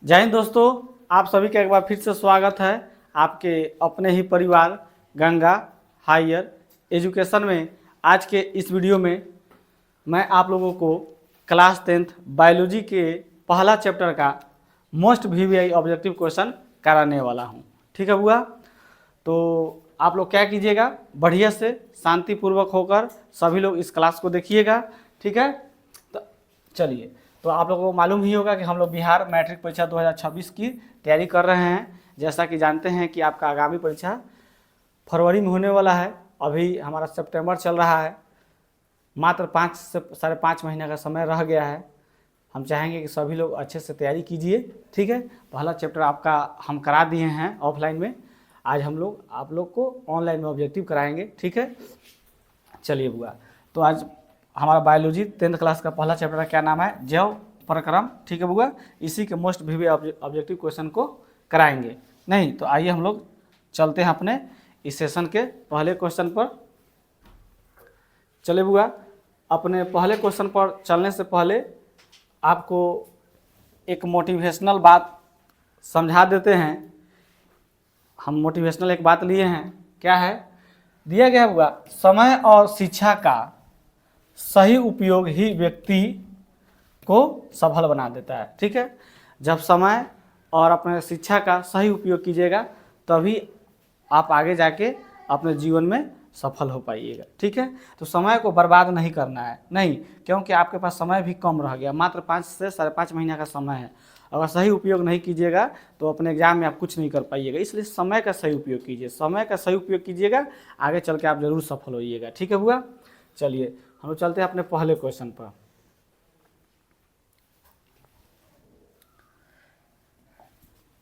जय हिंद दोस्तों, आप सभी का एक बार फिर से स्वागत है आपके अपने ही परिवार गंगा हायर एजुकेशन में। आज के इस वीडियो में मैं आप लोगों को क्लास 10th बायोलॉजी के पहला चैप्टर का मोस्ट वीवीआई ऑब्जेक्टिव क्वेश्चन कराने वाला हूं। ठीक है बुआ, तो आप लोग क्या कीजिएगा, बढ़िया से शांतिपूर्वक होकर सभी लोग इस क्लास को देखिएगा। ठीक है, तो चलिए। तो आप लोगों को मालूम ही होगा कि हम लोग बिहार मैट्रिक परीक्षा 2026 की तैयारी कर रहे हैं। जैसा कि जानते हैं कि आपका आगामी परीक्षा फरवरी में होने वाला है। अभी हमारा सितंबर चल रहा है, मात्र 5 से 5.5 महीने का समय रह गया है। हम चाहेंगे कि सभी लोग अच्छे से तैयारी कीजिए। ठीक है, पहला चैप्टर आपका हम करा दिए हैं ऑफलाइन में, आज हम लोग आप लोग को ऑनलाइन में ऑब्जेक्टिव कराएंगे। ठीक है, चलिए बुआ। तो आज हमारा बायोलॉजी 10th क्लास का पहला चैप्टर का क्या नाम है, जैव प्रक्रम। ठीक है बुआ, इसी के मोस्ट वीवीआई ऑब्जेक्टिव क्वेश्चन को कराएंगे। नहीं तो आइए हम लोग चलते हैं अपने इस सेशन के पहले क्वेश्चन पर। चले बुआ, अपने पहले क्वेश्चन पर चलने से पहले आपको एक मोटिवेशनल बात समझा देते हैं। हम मोटिवेशनल एक बात लिए हैं, क्या है, दिया गया हुआ समय और शिक्षा का सही उपयोग ही व्यक्ति को सफल बना देता है। ठीक है, जब समय और अपने शिक्षा का सही उपयोग कीजिएगा तभी आप आगे जाके अपने जीवन में सफल हो पाइएगा। ठीक है, तो समय को बर्बाद नहीं करना है, नहीं, क्योंकि आपके पास समय भी कम रह गया, मात्र 5 से 5.5 महीने का समय है। अगर सही उपयोग नहीं कीजिएगा तो अपने एग्जाम में आप कुछ नहीं कर पाइएगा। इसलिए समय का सही उपयोग कीजिए, समय का सही उपयोग कीजिएगा, आगे चल के आप जरूर सफल होइएगा। ठीक है बुआ, चलिए हम लोग चलते हैं अपने पहले क्वेश्चन पर।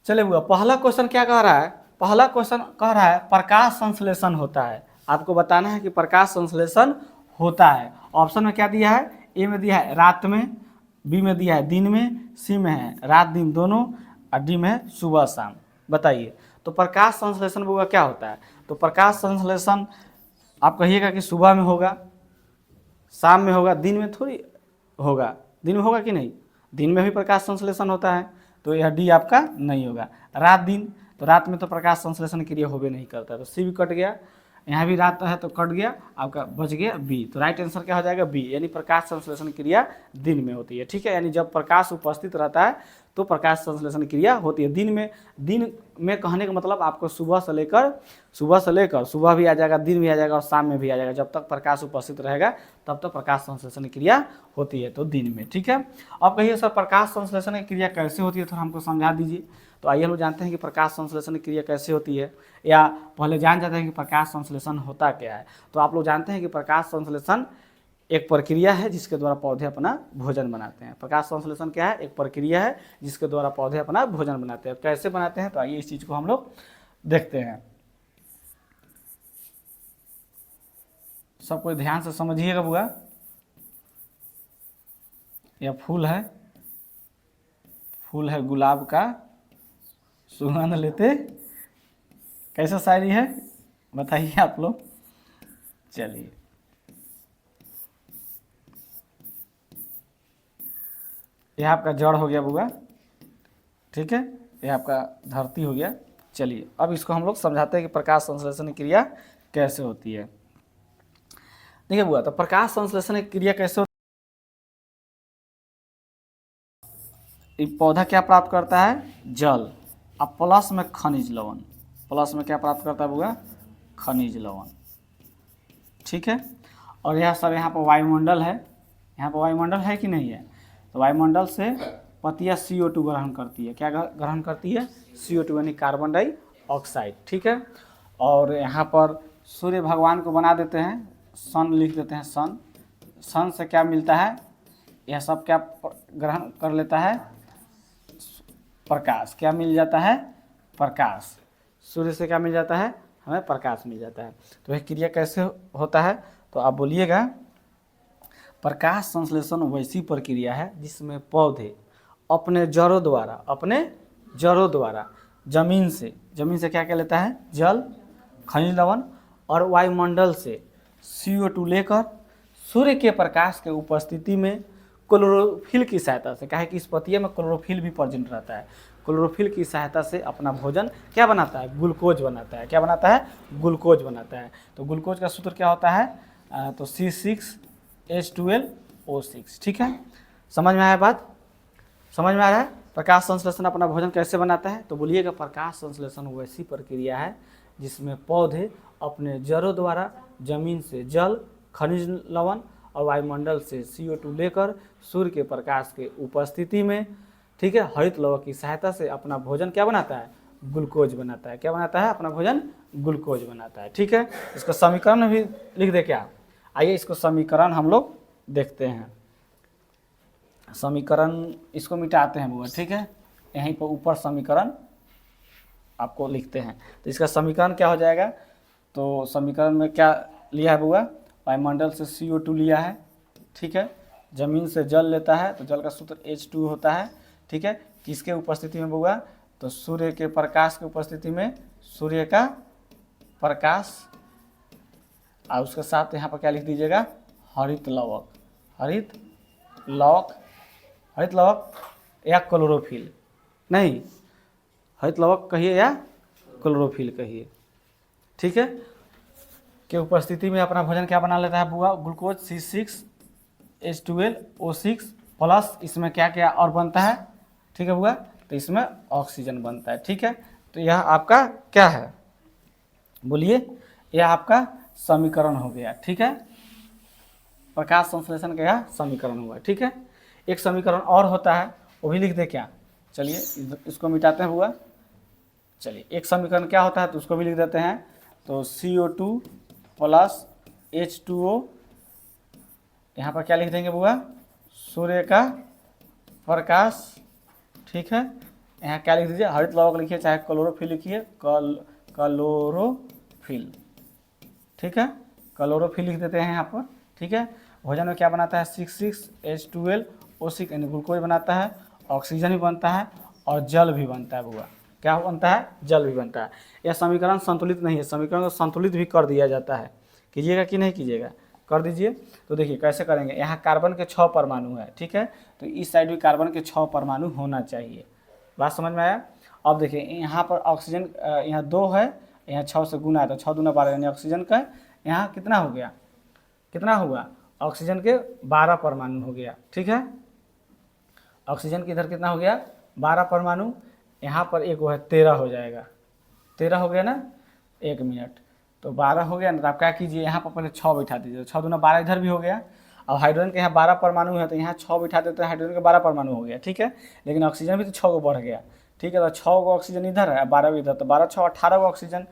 चलिए बुआ, पहला क्वेश्चन क्या कह रहा है, पहला क्वेश्चन कह रहा है प्रकाश संश्लेषण होता है। आपको बताना है कि प्रकाश संश्लेषण होता है। ऑप्शन में क्या दिया है, ए में दिया है रात में, बी में दिया है दिन में, सी में है रात दिन दोनों, और डी में है सुबह शाम। बताइए तो प्रकाश संश्लेषण बुआ क्या होता है। तो प्रकाश संश्लेषण आप कहिएगा कि सुबह में होगा, शाम में होगा, दिन में थोड़ी होगा। दिन में होगा कि नहीं, दिन में भी प्रकाश संश्लेषण होता है, तो यह डी आपका नहीं होगा। रात दिन, तो रात में तो प्रकाश संश्लेषण क्रिया होबे नहीं करता, तो सी भी कट गया। यहाँ भी रात है तो कट गया, आपका बच गया बी। तो राइट आंसर क्या हो जाएगा, बी, यानी प्रकाश संश्लेषण क्रिया दिन में होती है। ठीक है, यानी जब प्रकाश उपस्थित रहता है तो प्रकाश संश्लेषण क्रिया होती है। दिन में कहने का मतलब आपको सुबह से लेकर सुबह भी आ जाएगा, दिन भी आ जाएगा और शाम में भी आ जाएगा। जब तक प्रकाश उपस्थित रहेगा तब तक प्रकाश संश्लेषण क्रिया होती है, तो दिन में। ठीक है, अब कहिए सर प्रकाश संश्लेषण की क्रिया कैसे होती है, थोड़ा हमको समझा दीजिए। तो आइए हम लोग जानते हैं कि प्रकाश संश्लेषण क्रिया कैसे होती है, या पहले जान जाते हैं कि प्रकाश संश्लेषण होता क्या है। तो आप लोग जानते हैं कि प्रकाश संश्लेषण एक प्रक्रिया है जिसके द्वारा पौधे अपना भोजन बनाते हैं। प्रकाश संश्लेषण क्या है, एक प्रक्रिया है जिसके द्वारा पौधे अपना भोजन बनाते हैं। कैसे बनाते हैं, तो आइए इस चीज को हम लोग देखते हैं। सब कोई ध्यान से समझिएगा बुआ। यह फूल है गुलाब का, सुगंध लेते, कैसा शायरी है बताइए आप लोग। चलिए, यह आपका जड़ हो गया बुआ। ठीक है, यह आपका धरती हो गया। चलिए अब इसको हम लोग समझाते हैं कि प्रकाश संश्लेषण क्रिया कैसे होती है। देखिए बुआ, तो प्रकाश संश्लेषण क्रिया कैसे होती है, पौधा क्या प्राप्त करता है, जल, अब प्लस में खनिज लवण। प्लस में क्या प्राप्त करता है बुआ, खनिज लवण। ठीक है, और यह सब यहाँ पर वायुमंडल है, यहाँ पर वायुमंडल है कि नहीं है, तो वायुमंडल से पत्तियाँ CO2 ग्रहण करती है। क्या ग्रहण करती है, CO2 यानी कार्बन डाइऑक्साइड। ठीक है, और यहाँ पर सूर्य भगवान को बना देते हैं, सन लिख देते हैं, सन से क्या मिलता है, यह सब क्या ग्रहण कर लेता है, प्रकाश। क्या मिल जाता है, प्रकाश। सूर्य से क्या मिल जाता है, हमें प्रकाश मिल जाता है। तो यह क्रिया कैसे होता है, तो आप बोलिएगा। प्रकाश संश्लेषण वैसी प्रक्रिया है जिसमें पौधे अपने जड़ों द्वारा जमीन से क्या क्या लेता है, जल, खनिज लवण, और वायुमंडल से CO2 लेकर सूर्य के प्रकाश के उपस्थिति में क्लोरोफिल की सहायता से, क्या है कि इस पत्तियों में क्लोरोफिल भी प्रेजेंट रहता है। क्लोरोफिल की सहायता से अपना भोजन क्या बनाता है, ग्लूकोज बनाता है। क्या बनाता है, ग्लूकोज बनाता है। तो ग्लूकोज का सूत्र क्या होता है, तो C6H12O6। ठीक है, समझ में आया बात, समझ में आ रहा है। प्रकाश संश्लेषण अपना भोजन कैसे बनाता है, तो बोलिएगा प्रकाश संश्लेषण वैसी प्रक्रिया है जिसमें पौधे अपने जड़ों द्वारा जमीन से जल, खनिज लवण और वायुमंडल से CO2 लेकर सूर्य के प्रकाश के उपस्थिति में, ठीक है, हरित लवण की सहायता से अपना भोजन क्या बनाता है, ग्लूकोज बनाता है। क्या बनाता है, अपना भोजन ग्लूकोज बनाता है। ठीक है, इसका समीकरण भी लिख दे क्या, आइए इसको समीकरण हम लोग देखते हैं। समीकरण इसको मिटाते हैं बुआ, ठीक है, यहीं पर ऊपर समीकरण आपको लिखते हैं। तो इसका समीकरण क्या हो जाएगा, तो समीकरण में क्या लिया है बुआ, वायुमंडल से CO2 लिया है, ठीक है, जमीन से जल लेता है तो जल का सूत्र H2 होता है। ठीक है, किसके उपस्थिति में बुआ, तो सूर्य के प्रकाश की उपस्थिति में, सूर्य का प्रकाश, और उसके साथ यहाँ पर क्या लिख दीजिएगा, हरित लवक, हरित लवक, हरित लवक या क्लोरोफिल, नहीं हरित लवक कहिए या क्लोरोफिल कहिए। ठीक है, के उपस्थिति में अपना भोजन क्या बना लेता है बुआ, ग्लूकोज C6H12O6 प्लस इसमें क्या क्या और बनता है, ठीक है बुआ, तो इसमें ऑक्सीजन बनता है। ठीक है, तो यह आपका क्या है, बोलिए, यह आपका समीकरण हो गया। ठीक है, प्रकाश संश्लेषण का यह समीकरण हुआ। ठीक है, एक समीकरण और होता है, वो भी लिख दे क्या, चलिए इसको मिटाते हैं हुआ। चलिए एक समीकरण क्या होता है तो उसको भी लिख देते हैं, तो CO2 प्लस H2O, यहाँ पर क्या लिख देंगे बुआ, सूर्य का प्रकाश। ठीक है, यहाँ क्या लिख दीजिए, हरित लवक लिखिए चाहे क्लोरोफिल लिखिए, क्लोरोफिल। ठीक है, क्लोरोफिल लिख देते हैं यहाँ पर। ठीक है, भोजन में क्या बनाता है, 6,6H12O6 यानी ग्लूकोज बनाता है, ऑक्सीजन भी बनता है और जल भी बनता है बुआ। क्या बनता है, जल भी बनता है। यह समीकरण संतुलित नहीं है, समीकरण को संतुलित भी कर दिया जाता है, कीजिएगा कि नहीं कीजिएगा, कर दीजिए। तो देखिए कैसे करेंगे, यहाँ कार्बन के 6 परमाणु है, ठीक है, तो इस साइड भी कार्बन के 6 परमाणु होना चाहिए। बात समझ में आया। अब देखिए यहाँ पर ऑक्सीजन यहाँ 2 है, यहाँ 6 से गुना है तो 6 दूना 12 यानी ऑक्सीजन का यहाँ कितना हो गया, कितना हुआ, ऑक्सीजन के 12 परमाणु हो गया। ठीक है, ऑक्सीजन के इधर कितना हो गया, 12 परमाणु, यहाँ पर एक वो है 13 हो जाएगा, 13 हो गया ना, 1 मिनट, तो 12 हो गया ना, तो आप क्या कीजिए यहाँ पर पहले 6 बैठा दीजिए, 6 दूना 12 इधर भी हो गया। अब हाइड्रोजन के यहाँ 12 परमाणु है तो यहाँ 6 बैठा देते हैं, हाइड्रोजन के 12 परमाणु हो गया। ठीक है, लेकिन ऑक्सीजन भी तो 6 को बढ़ गया। ठीक है, तो 6 को ऑक्सीजन इधर है, 12 भी इधर, तो 12 6 18 को ऑक्सीजन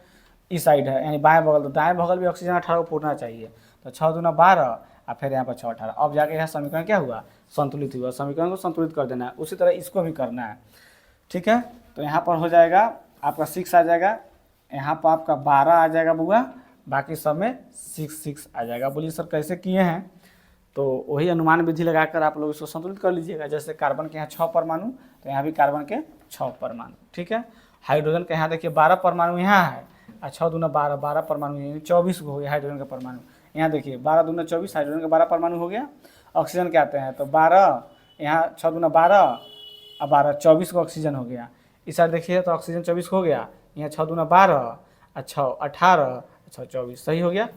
इस साइड है, यानी बाएं बगल, तो दाएं बगल भी ऑक्सीजन 18 को पूरना चाहिए। तो 6 दूना 12 और फिर यहाँ पर 6 18, अब जाके यह समीकरण क्या हुआ, संतुलित हुआ। समीकरण को संतुलित कर देना है, उसी तरह इसको भी करना है। ठीक है, तो यहाँ पर हो जाएगा आपका 6 आ जाएगा, यहाँ पर आपका 12 आ जाएगा बुआ, बाकी सब में 6 आ जाएगा। बोलिए सर कैसे किए हैं, तो वही अनुमान विधि लगाकर आप लोग इसको संतुलित कर लीजिएगा। जैसे कार्बन के यहाँ 6 परमाणु, तो यहाँ भी कार्बन के 6 परमाणु। ठीक है, हाइड्रोजन के यहाँ देखिए 12 परमाणु यहाँ है, और 6 दूना 12, 12 परमाणु यानी 24 हो गया हाइड्रोजन का परमाणु। यहाँ देखिए 12 दूना 24, हाइड्रोजन के 12 परमाणु हो गया। ऑक्सीजन के आते हैं तो 12, यहाँ 6 दूना 12 और 12 24 को ऑक्सीजन हो गया। इस साइड देखिए तो ऑक्सीजन 24 को हो गया, यहाँ 6 दूना 12 और 6 18, 6 24, सही हो गया।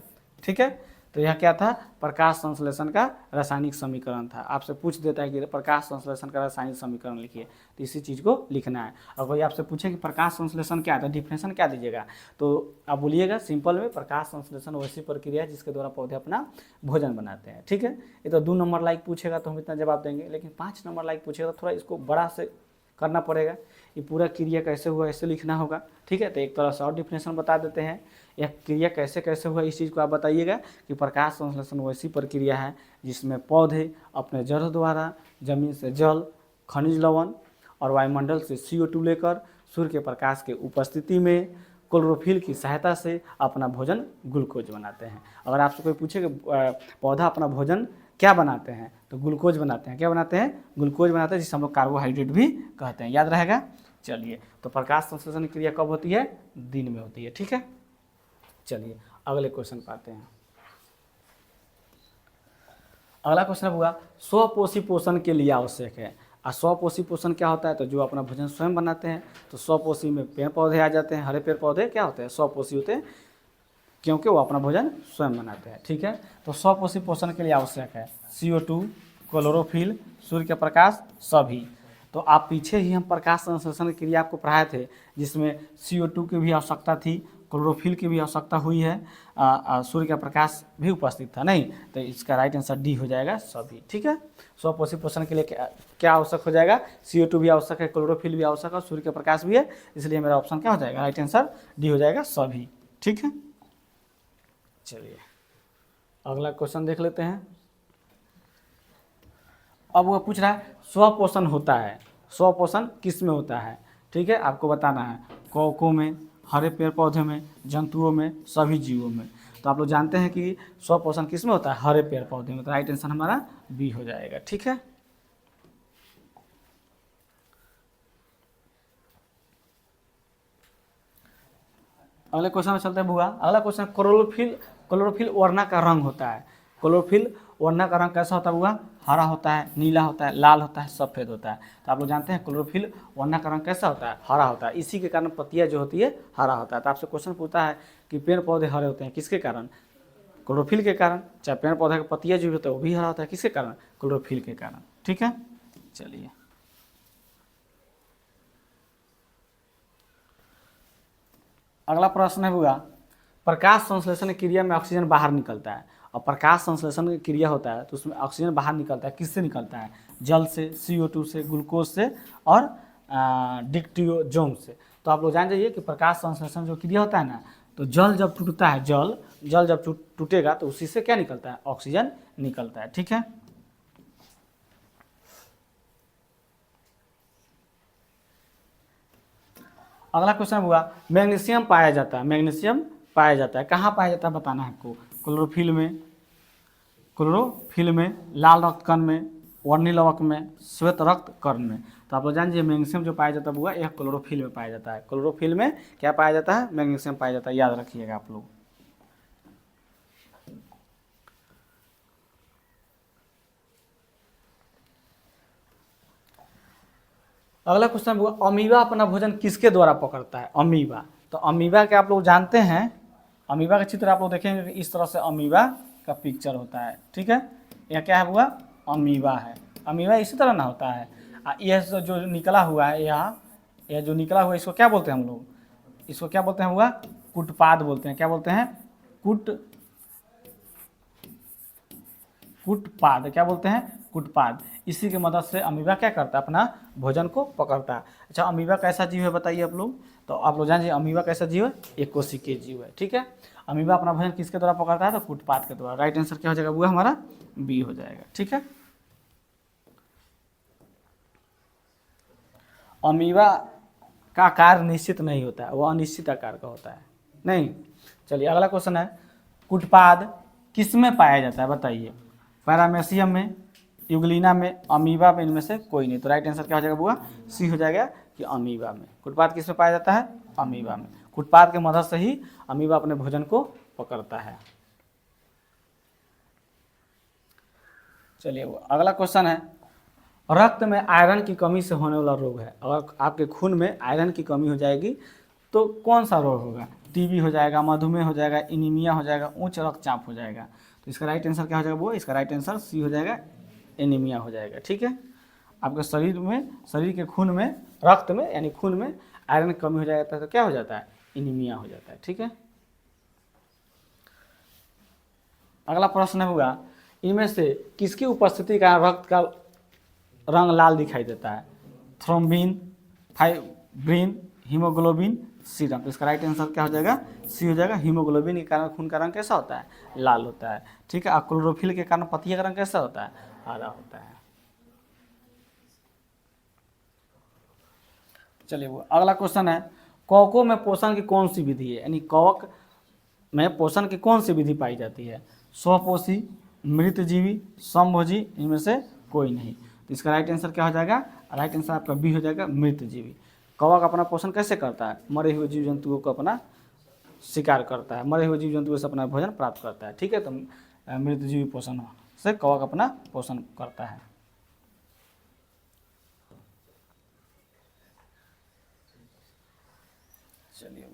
ठीक है, तो यह क्या था, प्रकाश संश्लेषण का रासायनिक समीकरण था। आपसे पूछ देता है कि प्रकाश संश्लेषण का रासायनिक समीकरण लिखिए, तो इसी चीज़ को लिखना है। और कोई आपसे पूछे कि प्रकाश संश्लेषण क्या है तो डिफिनेशन क्या दीजिएगा, तो आप बोलिएगा सिंपल में, प्रकाश संश्लेषण वैसी प्रक्रिया है जिसके द्वारा पौधे अपना भोजन बनाते हैं। ठीक है, ये तो 2 नंबर लाइक पूछेगा तो हम इतना जवाब देंगे, लेकिन 5 नंबर लाइक पूछेगा तो थोड़ा इसको बड़ा से करना पड़ेगा, ये पूरा क्रिया कैसे हुआ ऐसे लिखना होगा। ठीक है, तो एक तरह से और डिफिनेशन बता देते हैं, यह क्रिया कैसे कैसे हुआ इस चीज़ को आप बताइएगा कि प्रकाश संश्लेषण वैसी प्रक्रिया है जिसमें पौधे अपने जड़ों द्वारा जमीन से जल, खनिज लवण और वायुमंडल से CO2 लेकर सूर्य के प्रकाश के उपस्थिति में क्लोरोफिल की सहायता से अपना भोजन ग्लूकोज बनाते हैं। अगर आपसे कोई पूछे कि पौधा अपना भोजन क्या बनाते हैं, तो ग्लूकोज बनाते हैं। क्या बनाते हैं, ग्लूकोज बनाते हैं, जिसे हम लोग कार्बोहाइड्रेट भी कहते हैं, याद रहेगा। चलिए, तो प्रकाश संश्लेषण की क्रिया कब होती है, दिन में होती है। ठीक है, चलिए अगले क्वेश्चन पर आते हैं। अगला क्वेश्चन हुआ स्वपोषी पोषण के लिए आवश्यक है। और स्वपोषी पोषण क्या होता है, तो जो अपना भोजन स्वयं बनाते हैं, तो स्वपोषी में पेड़ पौधे आ जाते हैं। हरे पेड़ पौधे क्या होते हैं, स्वपोषी होते हैं, क्योंकि वो अपना भोजन स्वयं बनाते हैं। ठीक है, तो स्वपोषी पोषण के लिए आवश्यक है CO2, क्लोरोफिल, सूर्य का प्रकाश, सभी। तो आप पीछे ही हम प्रकाश संश्लेषण की क्रिया आपको पढ़ाए थे, जिसमें CO2 की भी आवश्यकता थी, क्लोरोफिल की भी आवश्यकता हुई है, सूर्य का प्रकाश भी उपस्थित था। नहीं, तो इसका राइट आंसर डी हो जाएगा, सभी। ठीक है, स्वपोषी पोषण के लिए क्या आवश्यक हो जाएगा, CO2 भी आवश्यक है, क्लोरोफिल भी आवश्यक है, सूर्य का प्रकाश भी है, इसलिए मेरा ऑप्शन क्या हो जाएगा, राइट आंसर डी हो जाएगा, सभी। ठीक है, चलिए अगला क्वेश्चन देख लेते हैं। अब वो पूछ रहा है स्वपोषण होता है, स्वपोषण किस में होता है। ठीक है, आपको बताना है कौकों में, हरे पेड़ पौधे में, जंतुओं में, सभी जीवों में। तो आप लोग जानते हैं कि स्वपोषण किस में होता है, हरे पेड़ पौधे में। तो राइट आंसर हमारा बी हो जाएगा। ठीक है, अगले क्वेश्चन में चलते हैं बुआ। अगला क्वेश्चन क्लोरोफिल, क्लोरोफिल वर्णा का रंग होता है। क्लोरोफिल वर्णा का रंग कैसा होता है बुआ, हरा होता है, नीला होता है, लाल होता है, सफ़ेद होता है। तो आप लोग जानते हैं क्लोरोफिल वर्णा का रंग कैसा होता है, हरा होता है। इसी के कारण पत्तियाँ जो होती है हरा होता है। तो आपसे क्वेश्चन पूछता है कि पेड़ पौधे हरे होते हैं किसके कारण, क्लोरोफिल के कारण। चाहे पेड़ पौधे की पत्तियाँ जो होता है वो भी हरा होता है, किसके कारण, क्लोरोफिल के कारण। ठीक है, चलिए अगला प्रश्न है हुआ प्रकाश संश्लेषण क्रिया में ऑक्सीजन बाहर निकलता है। और प्रकाश संश्लेषण की क्रिया होता है तो उसमें ऑक्सीजन बाहर निकलता है, किससे निकलता है, जल से, CO2 से, ग्लूकोज से और डिक्टियोजोम से। तो आप लोग जान जाइए कि प्रकाश संश्लेषण जो क्रिया होता है ना, तो जल जब टूटता है, जल जब टूटेगा तो उसी से क्या निकलता है, ऑक्सीजन निकलता है। ठीक है, अगला क्वेश्चन हुआ मैग्नीशियम पाया जाता है। मैग्नीशियम पाया जाता है कहाँ पाया जाता है, बताना है आपको। क्लोरोफिल में, क्लोरोफिल में, लाल रक्त कण में, वर्णी लवक में, श्वेत रक्त कण में। तो आप लोग जानिए मैग्नीशियम जो पाया जाता है वो यह क्लोरोफिल में पाया जाता है। क्लोरोफिल में क्या पाया जाता है, मैग्नीशियम पाया जाता है, याद रखिएगा आप लोग। अगला क्वेश्चन हुआ अमीबा अपना भोजन किसके द्वारा पकड़ता है, अमीबा। तो अमीबा के आप लोग जानते हैं, अमीबा का चित्र आप लोग देखेंगे कि इस तरह से अमीबा का पिक्चर होता है। ठीक है, यह क्या है हुआ, अमीबा है। अमीबा इसी तरह ना होता है। यह जो निकला हुआ है, यह जो निकला हुआ है इसको क्या बोलते हैं हम लोग, इसको क्या बोलते हैं हुआ, कुटपाद बोलते हैं। क्या बोलते हैं, कुटपाद। क्या बोलते हैं, कुटपाद। इसी की मदद से अमीबा क्या करता है, अपना भोजन को पकड़ता है। अच्छा, अमीबा कैसा जीव है बताइए आप लोग। तो आप लोग जानिए अमीबा कैसा जीव है, एक कोशिकीय जीव है। ठीक है, अमीबा अपना भोजन किसके द्वारा पकड़ता है, तो कुटपाद के द्वारा। राइट आंसर क्या हो जाएगा वो हमारा बी हो जाएगा। ठीक है, अमीबा का आकार निश्चित नहीं होता है, वो अनिश्चित आकार का होता है। नहीं, चलिए अगला क्वेश्चन है कुटपाद किस में पाया जाता है बताइए, पैरामेसियम में, यूग्लिना में, अमीबा में, इनमें से कोई नहीं। तो राइट आंसर क्या हो जाएगा बुआ, सी हो जाएगा कि अमीबा में। कुटपाद किस में पाया जाता है, अमीबा में। कुटपाद के मदद से ही अमीबा अपने भोजन को पकड़ता है। चलिए अगला क्वेश्चन है रक्त में आयरन की कमी से होने वाला रोग है। अगर आपके खून में आयरन की कमी हो जाएगी तो कौन सा रोग होगा, टीबी हो जाएगा, मधुमेह हो जाएगा, एनीमिया हो जाएगा, उच्च रक्तचाप हो जाएगा। तो इसका राइट आंसर क्या हो जाएगा वो, इसका राइट आंसर सी हो जाएगा, एनीमिया हो जाएगा। ठीक है, आपके शरीर में, शरीर के खून में, रक्त में यानी खून में आयरन की कमी हो जाता है तो क्या हो जाता है, एनीमिया हो जाता है। ठीक है, अगला प्रश्न होगा इनमें से किसकी उपस्थिति का रक्त का रंग लाल दिखाई देता है, थ्रोम्बिन, फाइब्रिन, हीमोग्लोबिन, सीरम। तो इसका राइट आंसर क्या हो जाएगा, सी हो जाएगा। हीमोग्लोबिन के कारण खून का रंग कैसा होता है, लाल होता है। ठीक है, और क्लोरोफिल के कारण पत्तियों का रंग कैसा होता है, हरा होता है। चलिए वो अगला क्वेश्चन है कवकों में पोषण की कौन सी विधि है, यानी कवक में पोषण की कौन सी विधि पाई जाती है, स्वपोषी, मृतजीवी, समभोजी, इनमें से कोई नहीं। तो इसका राइट आंसर क्या हो जाएगा, राइट आंसर आपका बी हो जाएगा, मृतजीवी। कवक अपना पोषण कैसे करता है, मरे हुए जीव जंतुओं को अपना शिकार करता है, मरे हुए जीव जंतुओं से अपना भोजन प्राप्त करता है। ठीक है, तो मृतजीवी पोषण से कवक अपना पोषण करता है। चलिए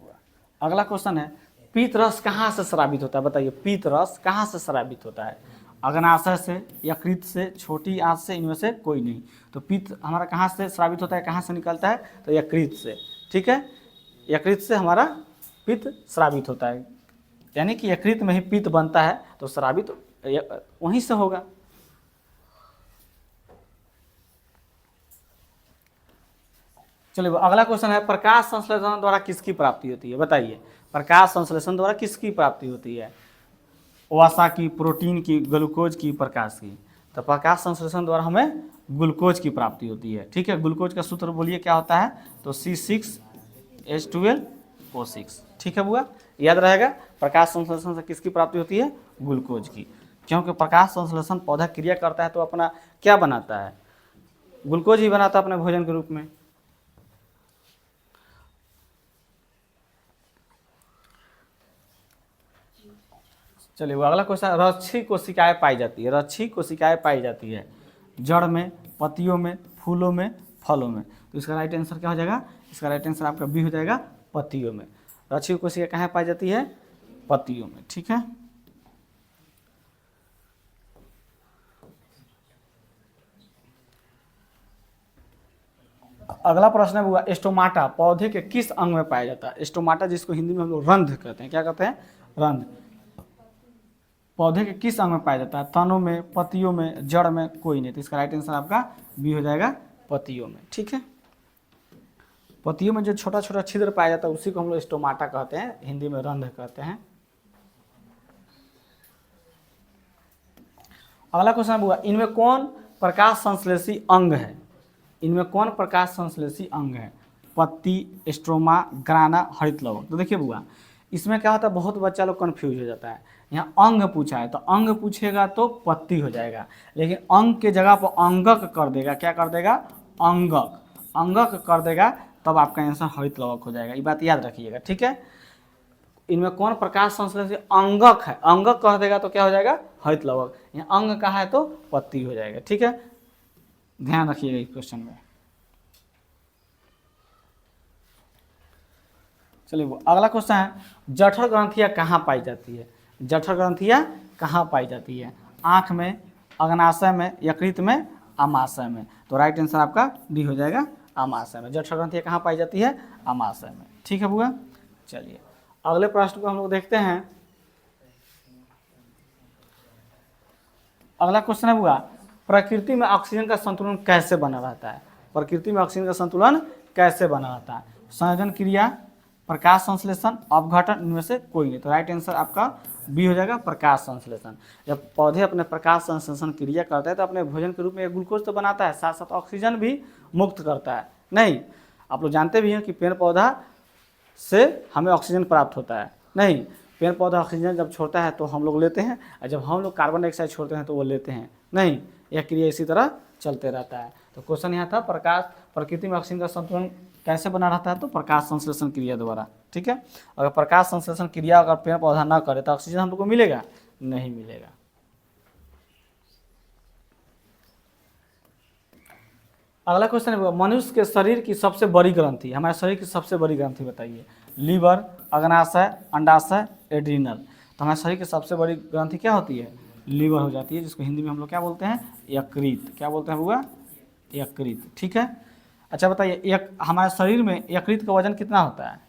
अगला क्वेश्चन है, पीत रस कहाँ से स्रावित होता है? बताइए, पीत रस कहाँ से स्रावित होता है? अग्नाशय से, यकृत से, छोटी आंत से, इनमें से कोई नहीं। तो पीत हमारा कहाँ से स्रावित होता है, कहाँ से निकलता है? तो यकृत से। ठीक है, यकृत से हमारा पित्त स्रावित होता है, यानी कि यकृत में ही पित्त बनता है, तो स्रावित वहीं से होगा। चलिए अगला क्वेश्चन है, प्रकाश संश्लेषण द्वारा किसकी प्राप्ति होती है? बताइए, प्रकाश संश्लेषण द्वारा किसकी प्राप्ति होती है? वसा की, प्रोटीन की, ग्लूकोज की, प्रकाश की? तो प्रकाश संश्लेषण द्वारा हमें ग्लूकोज की प्राप्ति होती है। ठीक है, ग्लूकोज का सूत्र बोलिए क्या होता है? तो C6H12O6। ठीक है बुआ, याद रहेगा। प्रकाश संश्लेषण से किसकी प्राप्ति होती है? ग्लूकोज की, क्योंकि प्रकाश संश्लेषण पौधा क्रिया करता है तो अपना क्या बनाता है? ग्लूकोज ही बनाता है अपने भोजन के रूप में। चलिए वो अगला क्वेश्चन, रच्छी कोशिकाएं पाई जाती है। रच्छी कोशिकाएं पाई जाती है जड़ में, पत्तियों में, फूलों में, फलों में। तो इसका राइट आंसर क्या हो जाएगा? इसका राइट आंसर आपका बी हो जाएगा, पत्तियों में। रच्छी कोशिका कहाँ पाई जाती है? पत्तियों में। ठीक है, अगला प्रश्न है हुआ, स्टोमाटा पौधे के किस अंग में पाया जाता है? स्टोमाटा जिसको हिंदी में हम लोग रंध्र कहते हैं। क्या कहते हैं? रंध्र। पौधे के किस अंग में पाया जाता है? तनों में, पत्तियों में, जड़ में, कोई नहीं। तो इसका राइट आंसर आपका बी हो जाएगा, पत्तियों में। ठीक है, पत्तियों में जो छोटा छोटा छिद्र पाया जाता है उसी को हम लोग स्टोमाटा कहते हैं, हिंदी में रंध्र कहते हैं। अगला क्वेश्चन हुआ, इनमें कौन प्रकाश संश्लेषी अंग है? इनमें कौन प्रकाश संश्लेषी अंग है? पत्ती, स्ट्रोमा, ग्राना, हरित लवक। तो देखिए बुआ, इसमें क्या होता है, बहुत बच्चा लोग कन्फ्यूज हो जाता है। यहाँ अंग पूछा है तो अंग पूछेगा तो पत्ती हो जाएगा, लेकिन अंग के जगह पर अंगक कर देगा। क्या कर देगा? अंगक। अंगक कर देगा तब आपका आंसर हरित लवक हो जाएगा। ये बात याद रखिएगा। ठीक है, इनमें कौन प्रकाश संश्लेषी अंगक है? अंगक कह देगा तो क्या हो जाएगा? हरित लवक। यहाँ अंग कहा है तो पत्ती हो जाएगा। ठीक है, ध्यान रखिएगा इस क्वेश्चन में। चलिए वो अगला क्वेश्चन है, जठर ग्रंथियां कहाँ पाई जाती है? जठर ग्रंथियां कहाँ पाई जाती है? आँख में, अग्नाशय में, यकृत में, आमाशय में। तो राइट आंसर आपका डी हो जाएगा, आमाशय में। जठर ग्रंथियां कहाँ पाई जाती है? आमाशय में। ठीक है बुआ, चलिए अगले प्रश्न को हम लोग देखते हैं। अगला क्वेश्चन है बुआ, प्रकृति में ऑक्सीजन का संतुलन कैसे बना रहता है? प्रकृति में ऑक्सीजन का संतुलन कैसे बना रहता है? संयोजन क्रिया, प्रकाश संश्लेषण, अपघटन, इनमें से कोई नहीं। तो राइट आंसर आपका बी हो जाएगा, प्रकाश संश्लेषण। जब पौधे अपने प्रकाश संश्लेषण क्रिया करते हैं तो अपने भोजन के रूप में ग्लूकोज तो बनाता है, साथ साथ ऑक्सीजन भी मुक्त करता है। नहीं, आप लोग जानते भी हैं कि पेड़ पौधा से हमें ऑक्सीजन प्राप्त होता है। नहीं, पेड़ पौधा ऑक्सीजन जब छोड़ता है तो हम लोग लेते हैं, और जब हम लोग कार्बन डाइऑक्साइड छोड़ते हैं तो वो लेते हैं। नहीं, यह क्रिया इसी तरह चलते रहता है। तो क्वेश्चन यहाँ था, प्रकृति में ऑक्सीजन का संतुलन कैसे बना रहता है? तो प्रकाश संश्लेषण क्रिया द्वारा। ठीक है, अगर प्रकाश संश्लेषण क्रिया अगर पेड़ पौधा ना करे तो ऑक्सीजन हम लोग को मिलेगा? नहीं मिलेगा। अगला क्वेश्चन है, मनुष्य के शरीर की सबसे बड़ी ग्रंथि, हमारे शरीर की सबसे बड़ी ग्रंथि बताइए। लीवर, अग्नाशय, अंडाशय, एड्रीनल। तो हमारे शरीर की सबसे बड़ी ग्रंथि क्या होती है? लीवर हो जाती है, जिसको हिंदी में हम लोग क्या बोलते हैं? यकृत। क्या बोलते हैं बुआ? यकृत। ठीक है, अच्छा बताइए, हमारे शरीर में यकृत का वजन कितना होता है?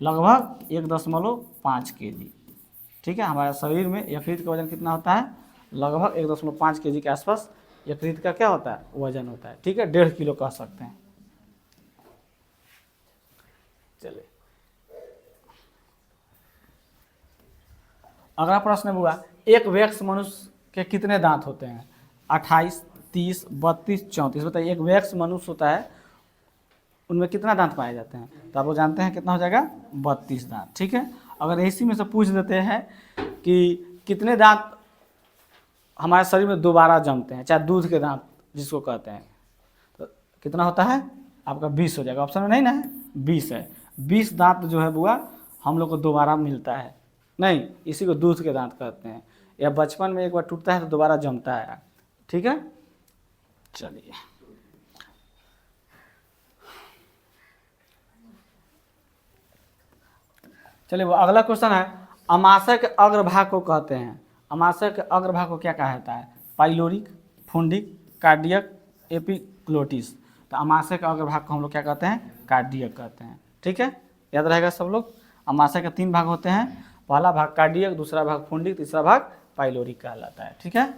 लगभग 1.5 kg। ठीक है, हमारे शरीर में यकृत का वजन कितना होता है? लगभग 1.5 kg के आसपास यकृत का क्या होता है? वजन होता है। ठीक है, 1.5 किलो कह सकते हैं। चलिए अगला प्रश्न हुआ, एक वयस्क मनुष्य के कितने दांत होते हैं? 28, 30, 32, 34। बताइए, एक वयस्क मनुष्य होता है, उनमें कितना दांत पाए जाते हैं? तो आप लोग जानते हैं कितना हो जाएगा? 32 दांत। ठीक है, अगर इसी में से पूछ देते हैं कि कितने दांत हमारे शरीर में दोबारा जमते हैं, चाहे दूध के दांत जिसको कहते हैं, तो कितना होता है? आपका 20 हो जाएगा। ऑप्शन में नहीं ना है, 20 है। 20 दांत जो है बुआ हम लोग को दोबारा मिलता है। नहीं, इसी को दूध के दांत कहते हैं। या बचपन में एक बार टूटता है तो दोबारा जमता है। ठीक है, चलिए वो अगला क्वेश्चन है, अमाशय के अग्रभाग को कहते हैं, अमाशय के अग्रभाग को क्या कहा जाता है? Pyloric, fundic, cardiac, epiglottis. तो अमाशय के अग्रभाग को हम लोग क्या कहते हैं? कार्डियक कहते हैं। ठीक है, याद रहेगा सब लोग। अमाशय के 3 भाग होते हैं, पहला भाग कार्डियक, दूसरा भाग फुंडिक, तीसरा भाग पाइलोरिक कहलाता है। ठीक है,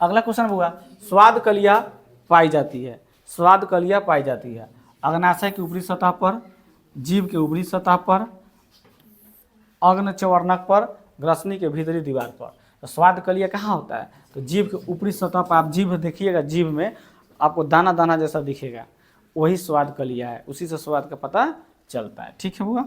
अगला क्वेश्चन होगा, स्वाद कलिया पाई जाती है, स्वाद कलिया पाई जाती है अग्नाशय की ऊपरी सतह पर, जीभ के ऊपरी सतह पर, अग्नचवर्णक पर, ग्रसनी के भीतरी दीवार पर। तो स्वाद कलिया कहाँ होता है? तो जीभ के ऊपरी सतह पर आप जीभ देखिएगा, जीभ में आपको दाना दाना जैसा दिखेगा, वही स्वाद कलिया है, उसी से स्वाद का पता चलता है। ठीक है बुआ,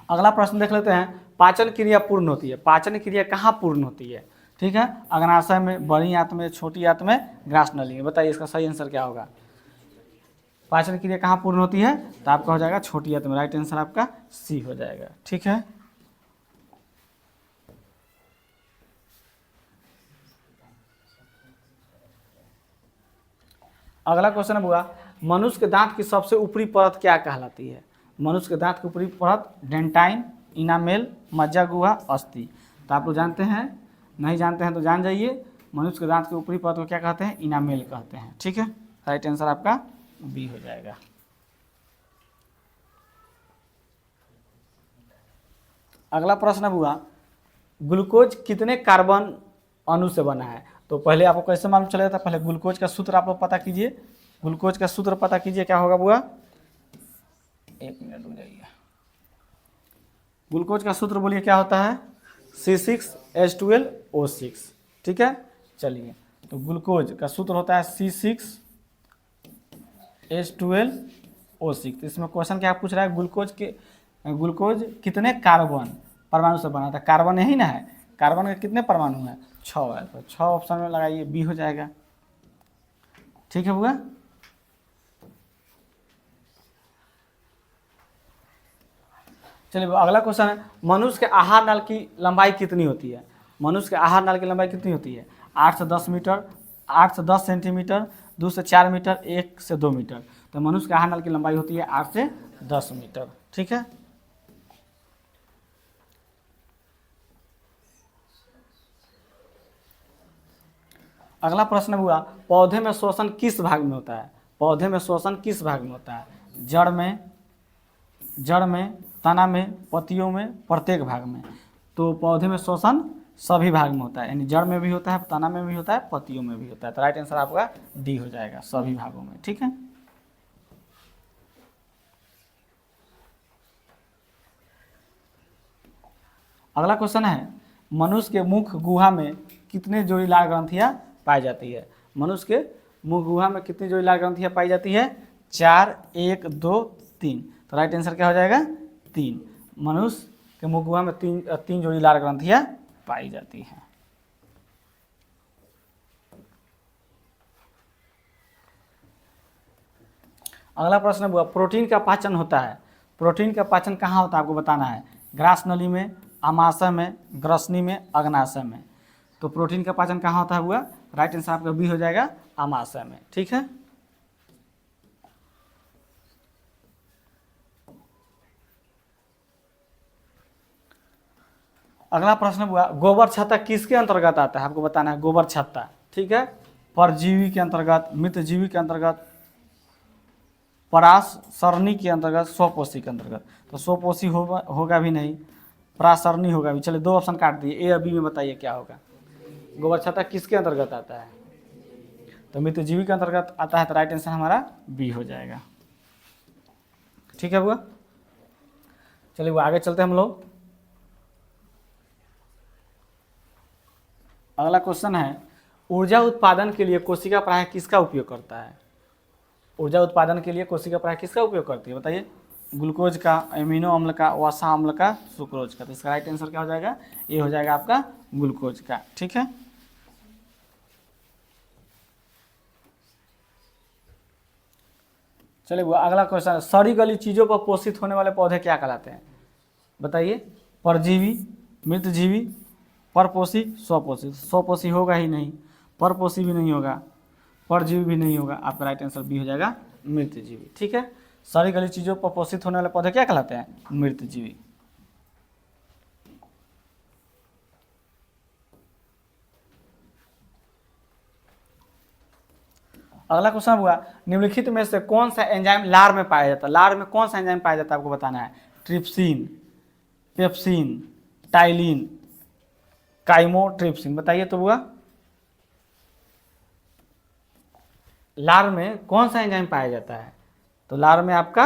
अगला प्रश्न देख लेते हैं, पाचन क्रिया पूर्ण होती है, पाचन क्रिया कहाँ पूर्ण होती है? ठीक है, अग्नाशय में, बड़ी आंत में, छोटी आंत में, ग्रास नली में। बताइए इसका सही आंसर क्या होगा? पाचन क्रिया कहाँ पूर्ण होती है? तो आपका हो जाएगा छोटी आंत में, राइट आंसर आपका सी हो जाएगा। ठीक है, अगला क्वेश्चन है बुआ, मनुष्य के दांत की सबसे ऊपरी परत क्या कहलाती है? मनुष्य के दांत की ऊपरी परत डेंटाइन, इनामेल, मज्जा गुहा, अस्थि। तो आप लोग जानते हैं, नहीं जानते हैं तो जान जाइए, मनुष्य के दांत के ऊपरी परत को क्या कहते हैं? इनामेल कहते हैं। ठीक है, राइट आंसर आपका बी हो जाएगा। अगला प्रश्न है बुआ, ग्लूकोज कितने कार्बन अणु से बना है? तो पहले आपको कैसे मालूम चलेगा था? पहले ग्लूकोज का सूत्र आप लोग पता कीजिए, ग्लूकोज का सूत्र पता कीजिए, क्या होगा बुआ? 1 मिनट रुक जाइए। ग्लूकोज का सूत्र बोलिए क्या होता है? C6H12O6। ठीक है, चलिए, तो ग्लूकोज का सूत्र होता है C6H12O6। तो इसमें क्वेश्चन क्या पूछ रहा है? ग्लूकोज कितने कार्बन परमाणु से बना था? कार्बन यही ना है, कार्बन के कितने परमाणु हैं? 6 है, तो 6 ऑप्शन में लगाइए, बी हो जाएगा। ठीक है बुआ, चलिए अगला क्वेश्चन है, मनुष्य के आहार नाल की लंबाई कितनी होती है? मनुष्य के आहार नाल की लंबाई कितनी होती है? 8 से 10 मीटर, 8 से 10 सेंटीमीटर, 2 से 4 मीटर, 1 से 2 मीटर। तो मनुष्य के आहार नाल की लंबाई होती है 8 से 10 मीटर। ठीक है, अगला प्रश्न हुआ, पौधे में श्वसन किस भाग में होता है? पौधे में श्वसन किस भाग में होता है? जड़ में, तना में, पत्तियों में, प्रत्येक भाग में। तो पौधे में श्वसन सभी भाग में होता है, यानी जड़ में भी होता है, तना में भी होता है, पत्तियों में भी होता है। तो राइट आंसर आपका डी हो जाएगा, सभी भागों में। ठीक है, अगला क्वेश्चन है, मनुष्य के मुख गुहा में कितने जोड़ी लाल ग्रंथियां पाई जाती है? मनुष्य के मुख गुहा में कितनी जोड़ी लाल ग्रंथियां पाई जाती है? 4, 1, 2, 3। तो राइट आंसर क्या हो जाएगा? 3। मनुष्य के मुख गुहा में 3 जोड़ी लाल ग्रंथियां पाई जाती हैं। अगला प्रश्न हुआ, प्रोटीन का पाचन होता है, प्रोटीन का पाचन कहाँ होता है आपको बताना है? ग्रास नली में, आमाशय में, ग्रसनी में, अग्नाशय में। तो प्रोटीन का पाचन कहाँ होता है हुआ? राइट आंसर आपका बी हो जाएगा, आमाशय में। ठीक है, अगला प्रश्न हुआ, गोबर छत्ता किसके अंतर्गत आता है? आपको बताना है गोबर छत्ता। ठीक है, परजीवी के अंतर्गत, मित्रजीवी के अंतर्गत, परास सरणी के अंतर्गत, स्वपोषी के अंतर्गत। तो स्वपोषी होगा भी नहीं, परासरणी होगा भी। चलिए 2 ऑप्शन काट दिए, ए और बी में बताइए क्या होगा? गोबर छत्ता किसके अंतर्गत आता है? तो मित्रजीवी के अंतर्गत आता है, तो राइट आंसर हमारा बी हो जाएगा। ठीक है बुआ, चलिए वो आगे चलते हैं हम लोग। अगला क्वेश्चन है, ऊर्जा उत्पादन के लिए कोशिका प्राय किसका उपयोग करता है? ऊर्जा उत्पादन के लिए कोशिका प्राय किसका उपयोग करती है? बताइए। ग्लूकोज का, एमिनो अम्ल का, वसा अम्ल का, सुक्रोज का। तो इसका राइट आंसर क्या हो जाएगा? ये हो जाएगा आपका ग्लूकोज का। ठीक है, चलिए वो अगला क्वेश्चन है, सड़ी गली चीज़ों पर पोषित होने वाले पौधे क्या कहलाते हैं? बताइए। परजीवी, मृतजीवी, परपोषी, स्वपोषी। स्वपोषी होगा ही नहीं, परपोषी भी नहीं होगा, परजीवी भी नहीं होगा। आपका राइट आंसर बी हो जाएगा, मृतजीवी। ठीक है, सड़ी गली चीज़ों पर पोषित होने वाले पौधे क्या कहलाते हैं? मृतजीवी। अगला क्वेश्चन हुआ, निम्नलिखित में से कौन सा एंजाइम लार में पाया जाता है? लार में कौन सा एंजाइम पाया जाता है आपको बताना है। Trypsin, pepsin, ptyalin, chymotrypsin. बताइए तो हुआ लार में कौन सा एंजाइम पाया जाता है? तो लार में आपका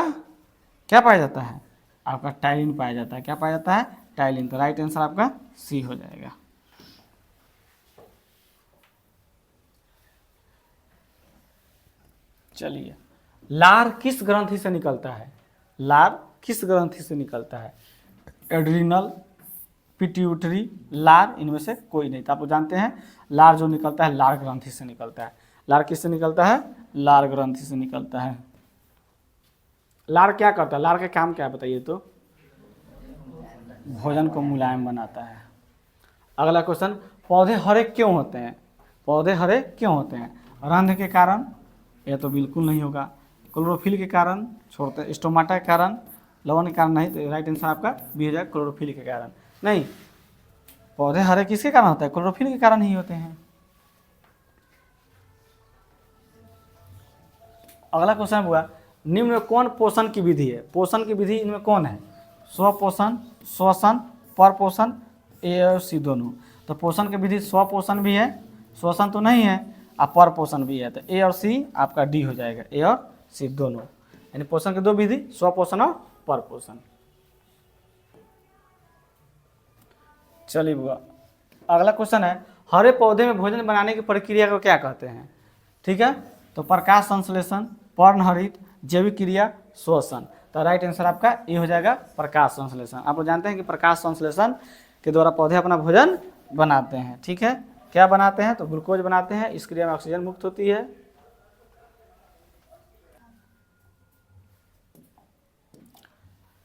क्या पाया जाता है? आपका टाइलिन पाया जाता है। क्या पाया जाता है? टाइलिन। तो राइट आंसर आपका सी हो जाएगा। चलिए, लार किस ग्रंथि से निकलता है? लार किस ग्रंथि से निकलता है? एड्रिनल, पिट्यूटरी, लार, इनमें से कोई नहीं। तो आप जानते हैं लार जो निकलता है लार ग्रंथि से निकलता है। लार किससे निकलता है? लार ग्रंथि से निकलता है। लार क्या करता है? लार का काम क्या है बताइए तो? भोजन को मुलायम बनाता है। अगला क्वेश्चन, पौधे हरे क्यों होते हैं? पौधे हरे क्यों होते हैं? रंध्र के कारण? यह तो बिल्कुल नहीं होगा। क्लोरोफिल के कारण छोड़ते हैं। स्टोमाटा के कारण? लवण के कारण नहीं। तो राइट आंसर आपका बी हो जाएगा, क्लोरोफिल के कारण। नहीं, पौधे हरे किसके कारण होते हैं? क्लोरोफिल के कारण ही होते हैं। अगला क्वेश्चन हुआ, निम्न में कौन पोषण की विधि है? पोषण की विधि इनमें कौन है? स्वपोषण, श्वसन, परपोषण, ए और सी दोनों। तो पोषण की विधि स्वपोषण भी है, श्वसन तो नहीं है, और परपोषण भी है। तो ए और सी आपका डी हो जाएगा, ए और सी दोनों। यानी पोषण की दो विधि, स्वपोषण और परपोषण। चलिए बुआ, अगला क्वेश्चन है, हरे पौधे में भोजन बनाने की प्रक्रिया को क्या कहते हैं? ठीक है, तो प्रकाश संश्लेषण, पर्णहरित, जैविक क्रिया, श्वसन। तो राइट आंसर आपका ये हो जाएगा, प्रकाश संश्लेषण। आप लोग जानते हैं कि प्रकाश संश्लेषण के द्वारा पौधे अपना भोजन बनाते हैं। ठीक है, क्या बनाते हैं? तो ग्लूकोज बनाते हैं। इस क्रिया में ऑक्सीजन मुक्त होती है।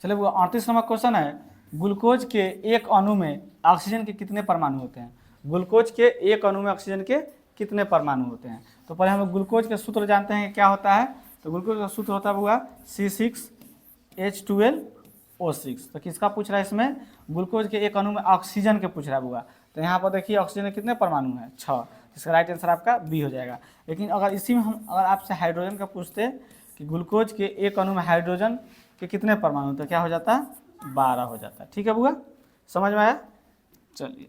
चलिए वो 38 नंबर क्वेश्चन है, ग्लूकोज के एक अणु में ऑक्सीजन के कितने परमाणु होते हैं? ग्लूकोज के एक अणु में ऑक्सीजन के कितने परमाणु होते हैं? तो पहले हम ग्लूकोज के सूत्र जानते हैं कि क्या होता है। तो ग्लूकोज का सूत्र होता है C6H12O6। तो किसका पूछ रहा है इसमें? ग्लूकोज के एक अणु में ऑक्सीजन के पूछ रहा है बुआ। तो यहाँ पर देखिए ऑक्सीजन के कितने परमाणु हैं? 6। इसका राइट आंसर आपका बी हो जाएगा। लेकिन अगर इसी में हम अगर आपसे हाइड्रोजन का पूछते कि ग्लूकोज के एक अणु में हाइड्रोजन के कितने परमाणु, तो क्या हो जाता है? 12 हो जाता है। ठीक है बुआ, समझ में आया? चलिए,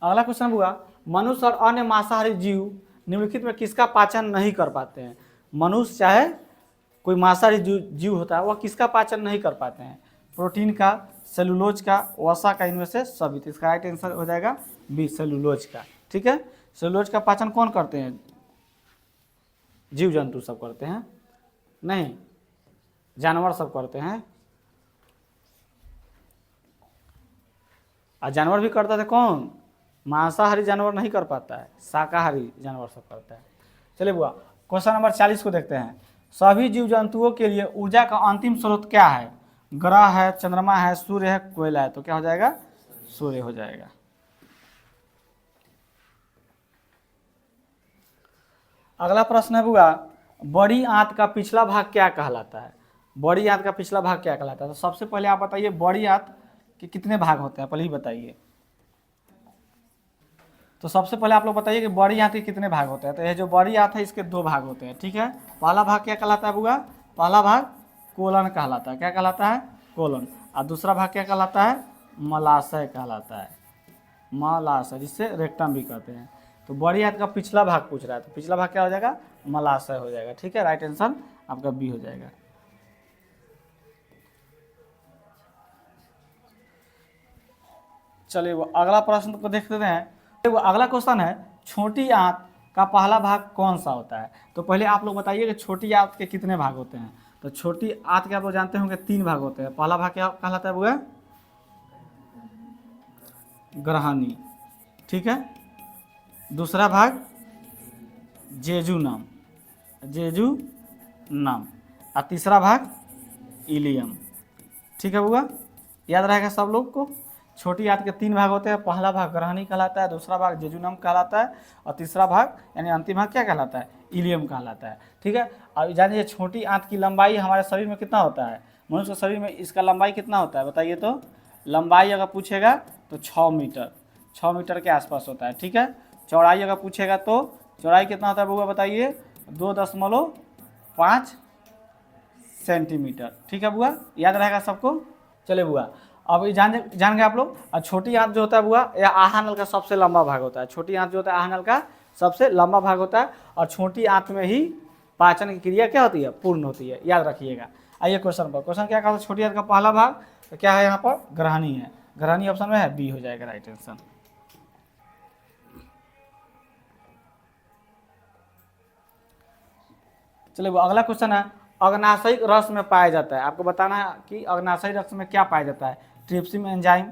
अगला क्वेश्चन हुआ, मनुष्य और अन्य मांसाहारी जीव निम्नलिखित में किसका पाचन नहीं कर पाते हैं? मनुष्य चाहे कोई मांसाहारी जीव होता है, वह किसका पाचन नहीं कर पाते हैं? प्रोटीन का, सेलुलोज का, वसा का, इनमें से सभी। तो इसका राइट आंसर हो जाएगा बी, सेलुलोज का। ठीक है, सेलुलोज का पाचन कौन करते हैं? जीव जंतु सब करते हैं? नहीं, जानवर सब करते हैं। और जानवर भी करता था कौन? मांसाहारी जानवर नहीं कर पाता है, शाकाहारी जानवर सब करता है। चलिए बुआ, क्वेश्चन नंबर 40 को देखते हैं। सभी जीव जंतुओं के लिए ऊर्जा का अंतिम स्रोत क्या है? ग्रह है, चंद्रमा है, सूर्य है, कोयला है। तो क्या हो जाएगा? सूर्य हो जाएगा। अगला प्रश्न है बुआ, बड़ी आंत का पिछला भाग क्या कहलाता है? बड़ी आंत का पिछला भाग क्या कहलाता है? तो सबसे पहले आप बताइए, बड़ी आंत के कितने भाग होते हैं? पहले ही बताइए। तो सबसे पहले आप लोग बताइए कि बड़ी आंत के कितने भाग होते हैं? तो ये जो बड़ी आंत है इसके 2 भाग होते हैं। ठीक है, पहला भाग क्या कहलाता है बुआ? पहला भाग कोलन कहलाता है। क्या कहलाता है? कोलन। और दूसरा भाग क्या कहलाता है? मलाशय कहलाता है। मलाशय, जिससे रेक्टम भी कहते हैं। तो बड़ी आंत का पिछला भाग पूछ रहा है, तो पिछला भाग क्या हो जाएगा? मलाशय हो जाएगा। ठीक है, राइट आंसर आपका बी हो जाएगा। चलिए वो अगला प्रश्न को देखते हैं। वो अगला क्वेश्चन है, छोटी आंत का पहला भाग कौन सा होता है? तो पहले आप लोग बताइए कि छोटी आंत के कितने भाग होते हैं? तो छोटी आंत के आप लोग जानते होंगे 3 भाग होते हैं। पहला भाग क्या कहलाता है वो? ग्रहणी। ठीक है। दूसरा भाग जेजुनम, जेजुनम, और तीसरा भाग इलियम। ठीक है बुआ, याद रहेगा सब लोग को। छोटी आंत के 3 भाग होते हैं, पहला भाग ग्रहणी कहलाता है, दूसरा भाग जेजुनम कहलाता है, और तीसरा भाग यानी अंतिम भाग क्या कहलाता है, इलियम कहलाता है। ठीक है। अब जानिए छोटी आंत की लंबाई हमारे शरीर में कितना होता है, मनुष्य के शरीर में इसका लंबाई कितना होता है बताइए तो। लंबाई अगर पूछेगा तो 6 मीटर, 6 मीटर के आसपास होता है। ठीक है। चौड़ाई अगर पूछेगा तो चौड़ाई कितना होता है बुआ बताइए, 2.5 सेंटीमीटर। ठीक है बुआ, याद रहेगा सबको। चले बुआ, अब जान गए आप लोग। और छोटी आंत जो होता है बुआ, यह आहानल का सबसे लंबा भाग होता है। छोटी आंत जो होता है आहानल का सबसे लंबा भाग होता है, और छोटी आंत में ही पाचन की क्रिया क्या होती है, पूर्ण होती है, याद रखिएगा। आइए क्वेश्चन पर। क्वेश्चन क्या कहा था, छोटी आंत का पहला भाग तो क्या है यहाँ पर, ग्रहणी है। ग्रहणी ऑप्शन में है, बी हो जाएगा राइट आंसर। चलिए अगला क्वेश्चन है, अग्नाशयिक रस में पाया जाता है। आपको बताना है कि अग्नाशयिक रस में क्या पाया जाता है, trypsin enzyme,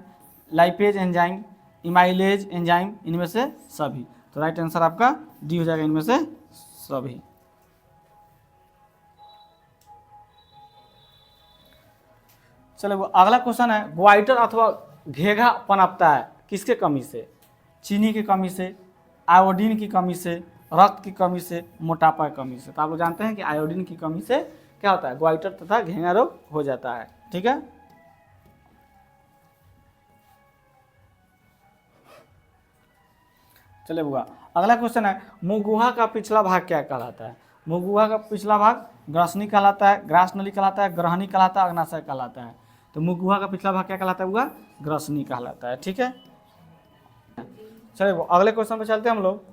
lipase enzyme, amylase enzyme, इनमें से सभी। तो राइट आंसर आपका डी हो जाएगा, इनमें से सभी। चलो अगला क्वेश्चन है, ग्वाइटर अथवा घेघा पनपता है किसके कमी से, चीनी की कमी से, आयोडीन की कमी से, रक्त की कमी से, मोटापा की कमी से। तो आप लोग जानते हैं कि आयोडीन की कमी से क्या होता है, ग्वाइटर तथा घेंगा रोग हो जाता है। ठीक है। चलिए बुआ, अगला क्वेश्चन है, मुगुहा का पिछला भाग क्या कहलाता है। मुगुहा का पिछला भाग ग्रासनी कहलाता है, ग्रासनली कहलाता है, ग्रहणी कहलाता है, अग्नाशय कहलाता है। तो मुगुहा का पिछला भाग क्या कहलाता है बुआ, ग्रासनी कहलाता है। ठीक है। चलिए अगले क्वेश्चन पे चलते हैं हम लोग।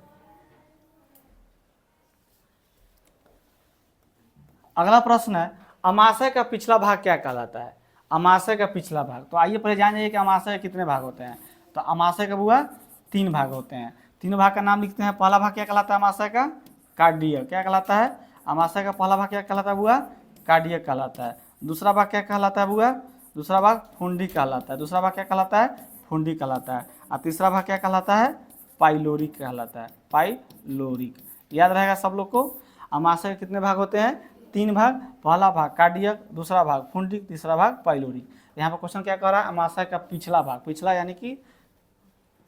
अगला प्रश्न है, अमाशय का पिछला भाग क्या कहलाता है। अमाशय का पिछला भाग, तो आइए पहले जान जाइए कि अमाशय के कितने भाग होते हैं। तो अमाशय का बुआ 3 भाग होते हैं। तीनों भाग का नाम लिखते हैं। पहला भाग क्या कहलाता है अमाशय का, कार्डियक। क्या कहलाता है अमाशय का पहला भाग, क्या कहलाता है बुआ, कार्डियक कहलाता है। दूसरा भाग क्या कहलाता है बुआ, दूसरा भाग फुंडी कहलाता है। दूसरा भाग क्या कहलाता है, फुंडी कहलाता है। और तीसरा भाग क्या कहलाता है, पाइलोरिक कहलाता है, पाइलोरिक। याद रहेगा सब लोग को। अमाशय के कितने भाग होते हैं, 3 भाग। पहला भाग कार्डियक, दूसरा भाग फुंडिक, तीसरा भाग पाइलोरिक। यहाँ पर क्वेश्चन क्या कह रहा है, अमाशय का पिछला भाग, पिछला यानी कि